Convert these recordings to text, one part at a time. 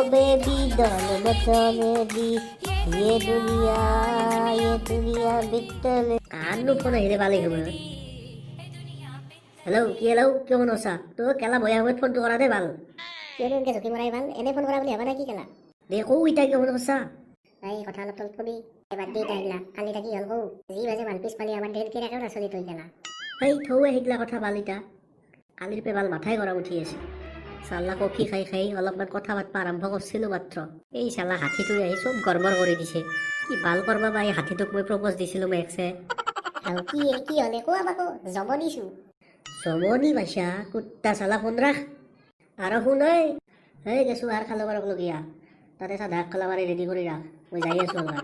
Baby doll बचा baby ये दुनिया बिकटल आनु फोन আহিলে ভালেই হ'ব হেল্ল' কিয় মন আছা তো কেলা বয়া সময়ত ফোনটো কৰা দে ভাল কিয় এনেকে ঝুঁকি মৰাই ভাল এনে ফোন কৰা বুলি ভাবা নাই কি কেলা দে কৌ ইটা কিয় মন আছা এই কথা অলপ তলত কবি এবাৰ দি আহিলা কালি থাকি হ'ল কৌ যি বাজে ভাল পিছ পালি আমাৰ দেৰ কেৰাকেও নাচলি তই কেলা সেই থৌৱে সেইগিলা কথা ভাল ইটা কালিৰ পে ভাল মাথাই গৰম উঠি আছে চাল্লা কফি খাই অলপমান কথা পাতবা আৰম্ভ কৰিছিলোঁ মাত্ৰ এই চাল্লা হাতীটোৱে আহি চব গৰমৰ কৰি দিছে কি ভাল কৰবা বা এই হাতীটোক মই প্ৰপ'জ দিছিলোঁ মেক্সে আৰু কি হ'লে কোৱা আমাকো জব দিছোঁ জমনি পাইছা কুত্তা চালা ফোন ৰাখ আৰু শুন এই গেছোঁ আৰু খালো বাৰক লগীয়া তাতে চাধা খালা বাৰী ৰেডি কৰি ৰাখ মই যাই আছোঁ অলপ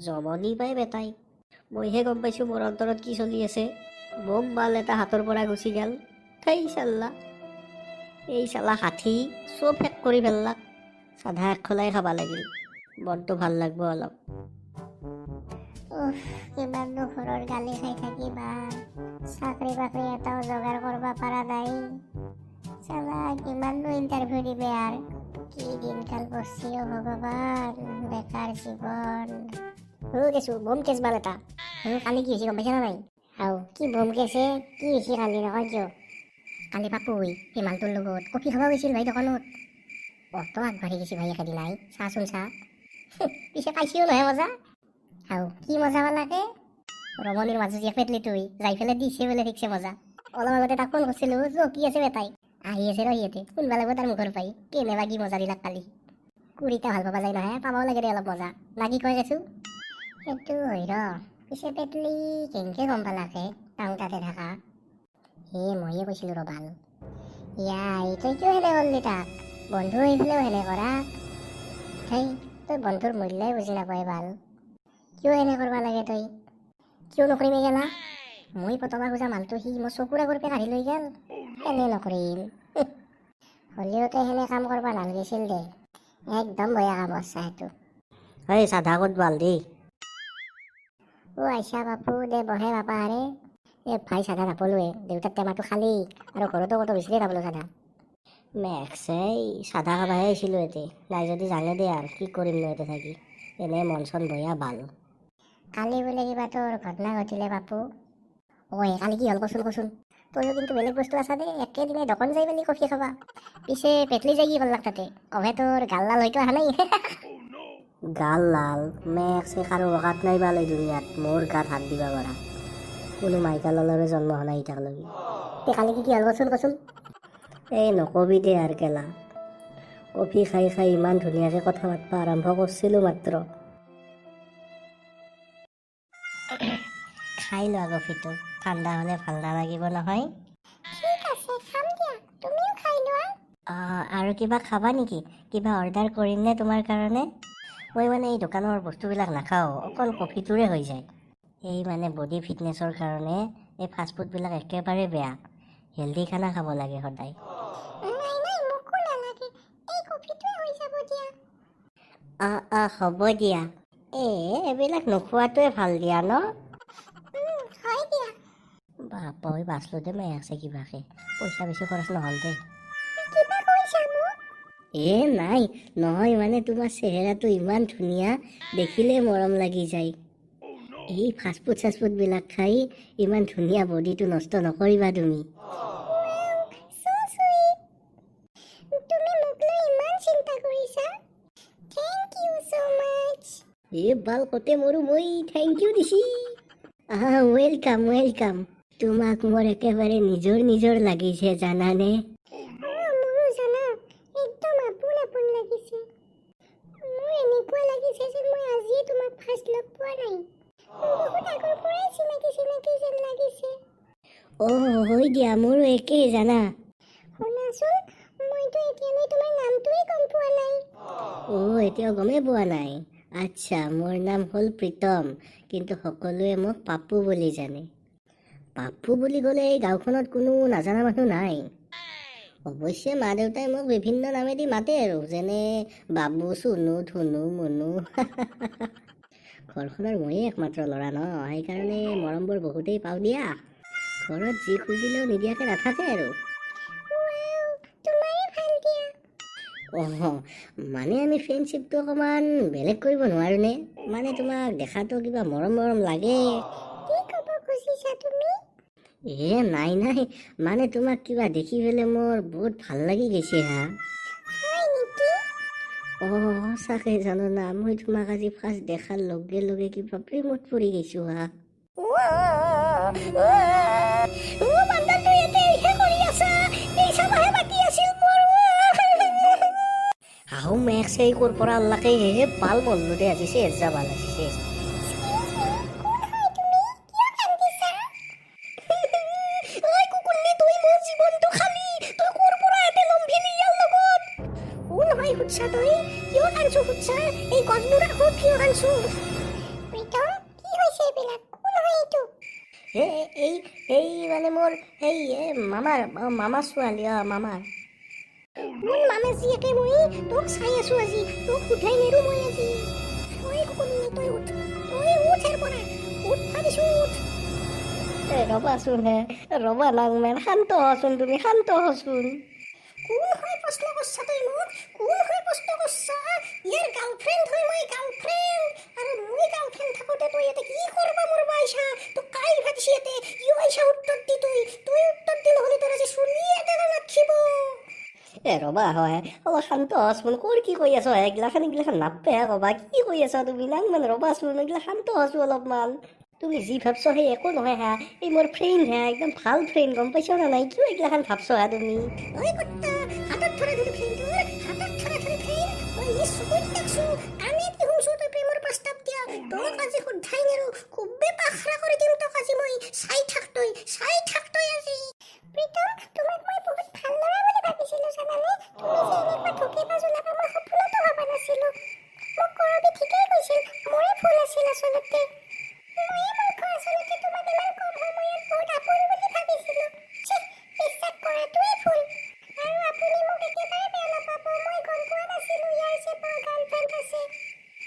জমনি পাই বেটাই মইহে গম পাইছোঁ মোৰ অন্তৰত কি চলি আছে বম বাল এটা হাতৰ পৰা গুচি গ'ল থেই চাল্লা এই চালা হাতী চব শেষ কৰি পেলাক চাধা খোলাই খাবা লাগিল মনটো ভাল লাগব অলপ কিমাননো ঘৰৰ গালি খাই থাকিবা চাকৰি বাকৰি এটাও যোগাৰ কৰিব পৰা নাই চালা কিমাননো ইণ্টাৰভিউ দিবে আৰু কি দিনকাল পৰছি অ ভগৱান বেকাৰ জীৱন গেছো বম কেছ বাল এটা কালি কি হৈছে গম পাইছা নাই কি বম কেছে কি হৈছে কালি নকয় কিয় কালি পাপুই হিমালটোৰ লগত কফি খাব গৈছিল ভাই দোকানত অত আগবাঢ়ি গৈছে ভাই একেদিনাই চাচোন চাহ পিছে পাইছিও নহয় মজা কি মজা পালাকে ৰমণীৰ মাজত যে পেটলি তুই যাই পেলাই দিছে বোলে ঠিকছে মজা অলপ আগতে তাক ফোন কৰিছিলোঁ কি আছে বেটাই আহি আছে ৰহিয়েতে শুনবা লাগিব তাৰ মুখৰ পাই কেনেবা কি মজা দিলাক কালি কুৰিটা ভাল পাবা যায় নহয় পাবাও লাগে দে অলপ মজা লাগি কৈ গৈছোঁ সেইটো হয় ৰ পিছে পেটলি কেনেকে গম পালাকে টাউন তাতে থাকা ময়ে কৈছিলোঁ ৰ'বাল তই কিয় হেনে কৰিলি তাক বন্ধু এইফালেও হেনে কৰা তই বন্ধুৰ মূল্যই বুজি নাপায় ভাল কিয় এনে কৰিব লাগে তই কিয় নকৰিমে গেলা মই পতবা খোজা মালটো সি মোৰ চকুৰ আগৰ পে কাঢ়ি লৈ গেল এনে নকৰিম হ'লেও তই সেনে কাম কৰিব নালাগিছিল দে একদম বেয়া কাম আছে সেইটো চাধা ক'ত বাল দেই আইছা বাপু দে বহে বাপা আৰে ভাই চাধা নাপালোৱে দেউতাৰ টেমাটো খালী আৰু ঘৰতো ক'তো বিচাৰি নাপালোঁ চাধা মেক্সে চাধা খাবাহে আহিছিলোঁ এতে নাই যদি জানে দে আৰু কি কৰিম ন এতে থাকি এনে মন চন বয়া ভাল কালি বোলে কিবা তোৰ ঘটনা ঘটিলে বাপু কালি কি হ'ল কচোন তইও কিন্তু বেলেগ বস্তু আছা দে একেদিনে দোকান যাই মেলি কফি খাবা পিছে পেটলি যাই কি কৰলাক তাতে অভে তোৰ গাল লাল হয়তো অহা নাই গাল লাল মেক্সে কাৰো অকাত নাই বাল এই দুনিয়াত মোৰ গাত হাত দিবা পৰা কোনো মাইকা ললৰে জন্ম হোৱা নাই ইটাকলৈকে তে কালি কি হ'ল কচোন নকবি দে আৰু কেলা কফি খাই ইমান ধুনীয়াকৈ কথা পাতবা আৰম্ভ কৰিছিলোঁ মাত্ৰ খাই লোৱা কফিটো ঠাণ্ডা হ'লে ভাল নালাগিব নহয় ঠিক আছে খাম দিয়া তুমিও খাই লোৱা আৰু কিবা খাবা নেকি কিবা অৰ্ডাৰ কৰিম নে তোমাৰ কাৰণে মই মানে এই দোকানৰ বস্তুবিলাক নাখাওঁ অকল কফিটোৰে হৈ যায় এই মানে বডি ফিটনেছৰ কাৰণে এই ফাষ্টফুডবিলাক একেবাৰে বেয়া হেল্ডি খানা খাব লাগে সদায় হ'ব দিয়া এইবিলাক নোখোৱাটোৱে ভাল দিয়া ন বাপই বাচলো দে মাই আছে কিবাকে পইচা বেছি খৰচ নহ'ল দে নাই নহয় মানে তোমাৰ চেহেৰাটো ইমান ধুনীয়া দেখিলে মৰম লাগি যায় এই ফাষ্টফুডবিলাক খাই ইমান ধুনীয়া বডিটো নষ্ট নকৰিবা তুমি বাল কতে মোৰো মই থেংক ইউ দিছি ৱেলকাম তোমাক মোৰ একেবাৰে নিজৰ লাগিছে জানানে মোৰো জানা একদম আপোন লাগিছে মোৰ এনেকুৱা লাগিছে যে মই আজিয়ে তোমাক ফাৰ্ষ্ট লগ পোৱা নাই বহুত আগৰ পৰাই চিনাকি যেন লাগিছে হয় দিয়া মোৰো একেই জানা শুনাচোন মইতো এতিয়ালৈ তোমাৰ নামটোৱে গম পোৱা নাই এতিয়াও গমেই পোৱা নাই আচ্ছা মোৰ নাম হ'ল প্ৰীতম কিন্তু সকলোৱে মোক পাপু বুলি জানে পাপু বুলি ক'লে এই গাঁওখনত কোনো নাজানা মানুহ নাই অৱশ্যে মা দেউতাই মোক বিভিন্ন নামেদি মাতে আৰু যেনে বাবু চুনু ধুনু মুনু ঘৰখনৰ ময়ে একমাত্ৰ ল'ৰা ন সেইকাৰণে মৰমবোৰ বহুতেই পাওঁ দিয়া ঘৰত যি খুজিলেও নিদিয়াকৈ নাথাকে আৰু মানে আমি ফ্ৰেণ্ডশ্বিপটো অকণমান বেলেগ কৰিব নোৱাৰোনে? মানে তোমাক দেখাতো কিবা মৰম মৰম লাগে। কি ক'ব খুজিছা তুমি? নাই নাই, মানে তোমাক কিবা দেখি পেলাই মোৰ বহুত ভাল লাগি গৈছে হা। হয় নেকি? সঁচাকে জানো না, মই তোমাক আজি ফাৰ্ষ্ট দেখাৰ লগে লগে কিবা প্ৰেমত পৰি গৈছো হা। বান্দৰটো ইয়াতে এইহে কৰি আছা? এই চাবাহে বাকী আছিল মোৰ। আহো মেঘ চেই ক'ৰ পৰা ওলাকে হে ভাল মনলো দে আজি চেজ যা ভাল আছে চেজ। এই মানে মোৰ এই মামাৰ মামাৰ ছোৱালী মামাৰ। মোৰ মামে জীয়েকে মই তোক চাই আছো আজি, তোক উঠাই নেৰো মই আজি। তই কুকুৰনি তই উঠ ইয়াৰ পৰা, উঠ ভাবিছো উঠ। ৰবাচোন ৰবা নাংমেন, শান্ত হচোন তুমি, শান্ত হচোন। কোন হয় প্ৰশ্ন কৰছা তই মোক? কোন হয় প্ৰশ্ন কৰছা? ইয়াৰ গাৰ্লফ্ৰেণ্ড হয় মই, গাৰ্লফ্ৰেণ্ড। আৰু মই গাৰ্লফ্ৰেণ্ড থাকোতে তই ইয়াতে কি কৰবা মৰবা আইছা? তোক কাই ভাবিছি ইয়াতে? ইও আইছা উত্তৰ দি তই উত্তৰ দি নহ'লে তোৰ আজি চুলি এটা নাখিব। ৰবা হয় অলপ শান্ত হচোন, ক'ৰ কি কৈ আছ এইগিলাখান নাপে কবা, কি কৈ আছা তুমি? নাংমান ৰবাচোন, এইগিলা শান্ত হচো অলপমান। তুমি যি ভাবছ সেই একো নহয় হা, এই মোৰ ফ্ৰেণ্ড হা, একদম ভাল ফ্ৰেণ্ড, গম পাইছ না নাই? কিয় এইগিলাখান ভাবছ হা তুমি? ঐ কুত্তা, হাতত ধৰা ধৰি ফ্ৰেণ্ডৰ, হাতত ধৰা ধৰি ফ্ৰেণ্ড। মই নিজ চকুত দেখছো, কাণে দি শুনছো তই প্ৰেমৰ প্ৰস্তাৱ দিয়া। তোক আজি শুদ্ধাই নেৰো, খুবেই পাখৰা কৰি দিম তোক আজি মই। চাই থাক তই আজি। প্ৰীতম, তোমাক মই বহুত ভাল ল'ৰা বুলি ভাবিছিলো জানানে? তুমি যে এনেকুৱা ঠকিবা জনাবা মই সপোনতো ভাবা নাছিলো। মোক কৰবি ঠিকেই কৈছিল, মোৰে ভুল আছিল আচলতে। ময়ে মূৰ্খ আচলতে, তোমাক ইমান কম সময়ত বহুত আপোন বুলি ভাবিছিলো। বিশ্বাস কৰাটোৱে ভুল। আৰু আপুনি মোক একেবাৰে বেয়া নাপাব, মই গম পোৱা নাছিলো ইয়াৰ যে গাৰ্লফ্ৰেণ্ড আছে।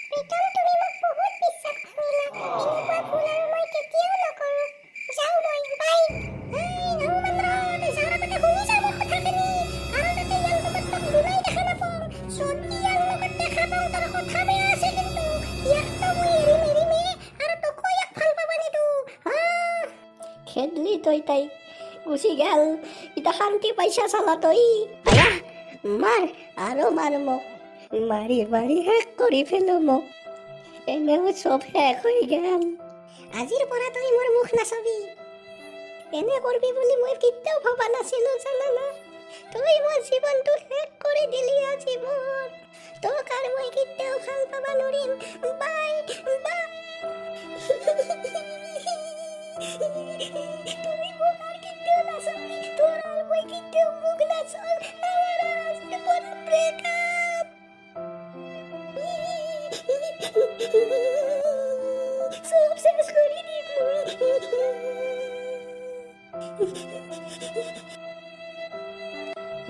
প্ৰীতম, তুমি মোক বহুত বিশ্বাস কৰিলা। এনেকুৱা ভুল আৰু মই কেতিয়াও নকৰো। যাওঁ মই, বাই। খেদলি তই তাই গুচি গেল, ইতা শান্তি পাইছা চালা তই? আয়া মাৰ আৰু মাৰ মোক, মাৰি মাৰি শেষ কৰি পেলো মোক। এনেও চব শেষ হৈ গেল। আজিৰ পৰা তই মোৰ মুখ নাচাবি। এনে কৰবি বুলি মই কেতিয়াও ভবা নাছিলো জানানা। তই মোৰ জীৱনটো শেষ কৰি দিলি আজি মোৰ। তোক আৰু মই কেতিয়াও ভাল পাবা নোৱাৰিম। Bye bye. তুমি মোক আৰু কেতিয়াও নাচাবি, তোৰ আৰু মই কেতিয়াও মুখ নাচাম। আমাৰ আজি ব্ৰেকআপ। চব শেষ কৰি দিম মই।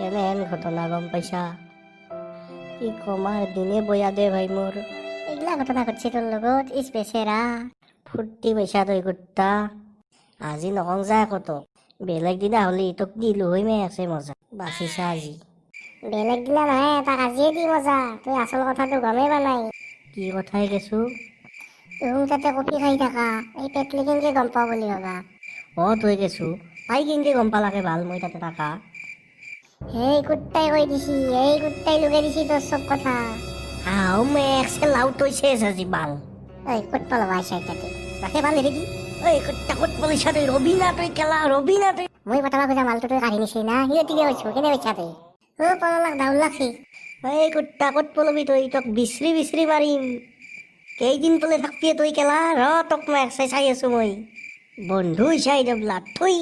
এনেহেন ঘটনা গম পাইছা? কি কমাৰ দিনে বয়া দে ভাই মোৰ। এইগিলা ঘটনা ঘটছি তোৰ লগত, ইছ বেচেৰা। ফূৰ্তি পাইছা তই কুত্তা? আজি নকওঁ যা কতো, বেলেগ দিনা হ'লি তোক দিলো হৈ মে আছে মজা। বাচিছা আজি। বেলেগ দিনা নহয়, তাক আজিয়ে দি মজা। তই আচল কথাটো গমেই পোৱা নাই। কি কথাই কেছো? তুহুন তাতে কফি খাই থাকা, এই পেটলি কেনেকে গম পাওঁ বুলি ভাবা? তই কেছো, তাই কেনেকে গম পালাকে ভাল মই তাতে থাকা? সেই কুত্তাই কৈ দিছি, এই কুত্তাই লুকাই দিছি তোৰ চব কথা। হাও মে একছে লাউ তই শেষ আজি বাল। ঐ ক'ত পালাবা আইছা তাতে? ৰাখে ভাল হেৰি দি। ঐ কুত্তা ক'ত পালিছা তই? ৰবি না তই কেলা, ৰবি না তই? মই পঠাবা খোজা মালটো তই কাঢ়ি নিছি না, সিহঁতিকে কৈছো, কেনে কৈছা তই? পলালাক দাউল লাগছি। এই কুত্তা ক'ত পলবি তই? তোক বিচৰি বিচৰি মাৰিম। কেইদিন পলে থাকবি তই কেলা? তোক মই একচাই চাই আছো মই। বন্ধু চাই দেবলা থুই।